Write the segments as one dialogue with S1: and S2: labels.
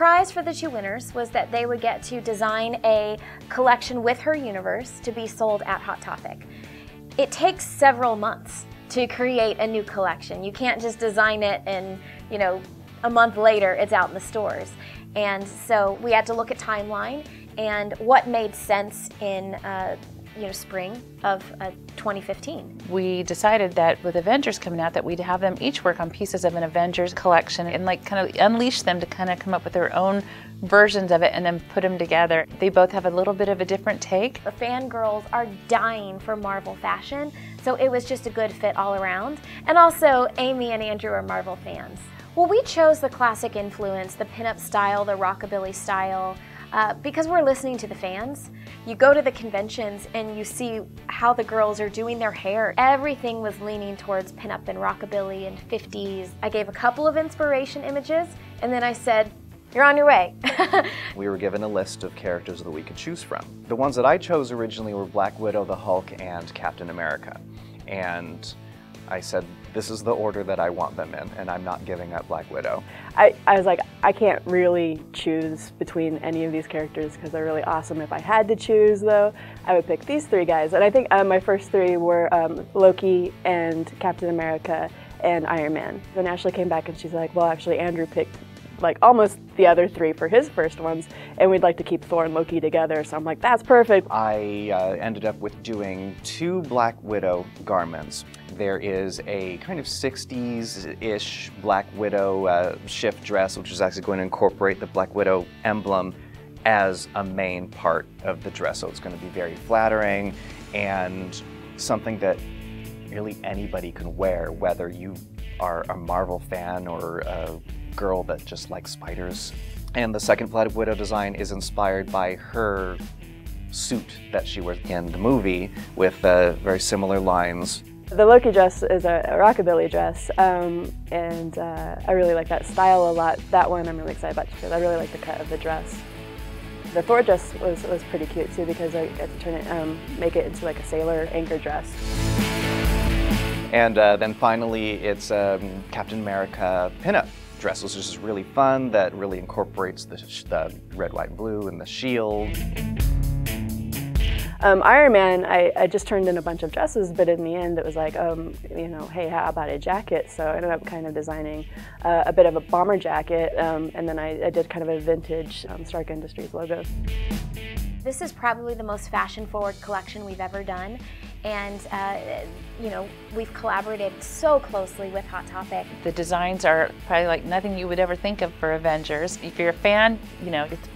S1: prize for the two winners was that they would get to design a collection with her universe to be sold at Hot Topic. It takes several months to create a new collection. You can't just design it and, you know, a month later it's out in the stores. And so we had to look at timeline and what made sense in spring of 2015.
S2: We decided that with Avengers coming out that we'd have them each work on pieces of an Avengers collection and like kind of unleash them to kind of come up with their own versions of it and then put them together. They both have a little bit of a different take.
S1: The fangirls are dying for Marvel fashion, so it was just a good fit all around. And also, Amy and Andrew are Marvel fans. Well, we chose the classic influence, the pinup style, the rockabilly style, because we're listening to the fans. You go to the conventions and you see how the girls are doing their hair. Everything was leaning towards pinup and rockabilly and 50s. I gave a couple of inspiration images and then I said, you're on your way.
S3: We were given a list of characters that we could choose from. The ones that I chose originally were Black Widow, the Hulk, and Captain America. And I said, this is the order that I want them in, and I'm not giving up Black Widow.
S4: I was like, I can't really choose between any of these characters because they're really awesome. If I had to choose, though, I would pick these three guys. And I think my first three were Loki and Captain America and Iron Man. Then Ashley came back and she's like, well, actually, Andrew picked like almost the other three for his first ones, and we'd like to keep Thor and Loki together, so I'm like, that's perfect.
S3: I ended up with doing 2 Black Widow garments. There is a kind of 60s-ish Black Widow shift dress, which is actually going to incorporate the Black Widow emblem as a main part of the dress, so it's going to be very flattering and something that really anybody can wear, whether you are a Marvel fan or a girl that just likes spiders. And the second Black Widow design is inspired by her suit that she wears in the movie with very similar lines.
S4: The Loki dress is a rockabilly dress, and I really like that style a lot. That one I'm really excited about because I really like the cut of the dress. The Thor dress was pretty cute too because I got to turn it, make it into like a sailor anchor dress.
S3: And then finally it's Captain America pinup dress, which is really fun, that really incorporates the red, white, and blue and the shield.
S4: Iron Man, I just turned in a bunch of dresses, but in the end it was like, you know, hey, how about a jacket? So I ended up kind of designing a bit of a bomber jacket, and then I did kind of a vintage Stark Industries logo.
S1: This is probably the most fashion-forward collection we've ever done, and you know, we've collaborated so closely with Hot Topic.
S2: The designs are probably like nothing you would ever think of for Avengers. If you're a fan, you know, it's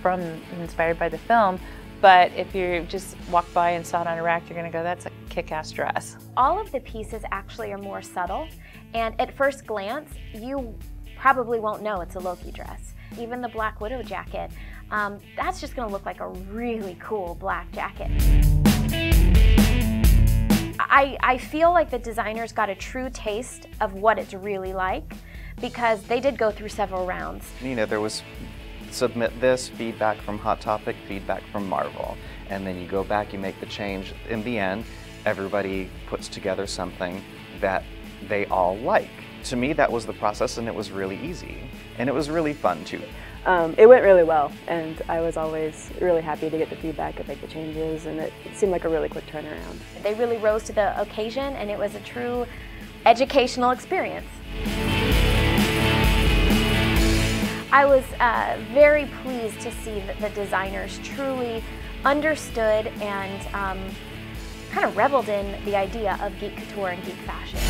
S2: inspired by the film, but if you just walk by and saw it on a rack, you're gonna go, that's a kick-ass dress.
S1: All of the pieces actually are more subtle, and at first glance, you probably won't know it's a Loki dress. Even the Black Widow jacket, that's just gonna look like a really cool black jacket. I feel like the designers got a true taste of what it's really like because they did go through several rounds.
S3: You know, there was submit this, feedback from Hot Topic, feedback from Marvel, and then you go back, you make the change. In the end, everybody puts together something that they all like. To me, that was the process, and it was really easy, and it was really fun too.
S4: It went really well, and I was always really happy to get the feedback and make the changes, and it seemed like a really quick turnaround.
S1: They really rose to the occasion, and it was a true educational experience. I was very pleased to see that the designers truly understood and kind of reveled in the idea of geek couture and geek fashion.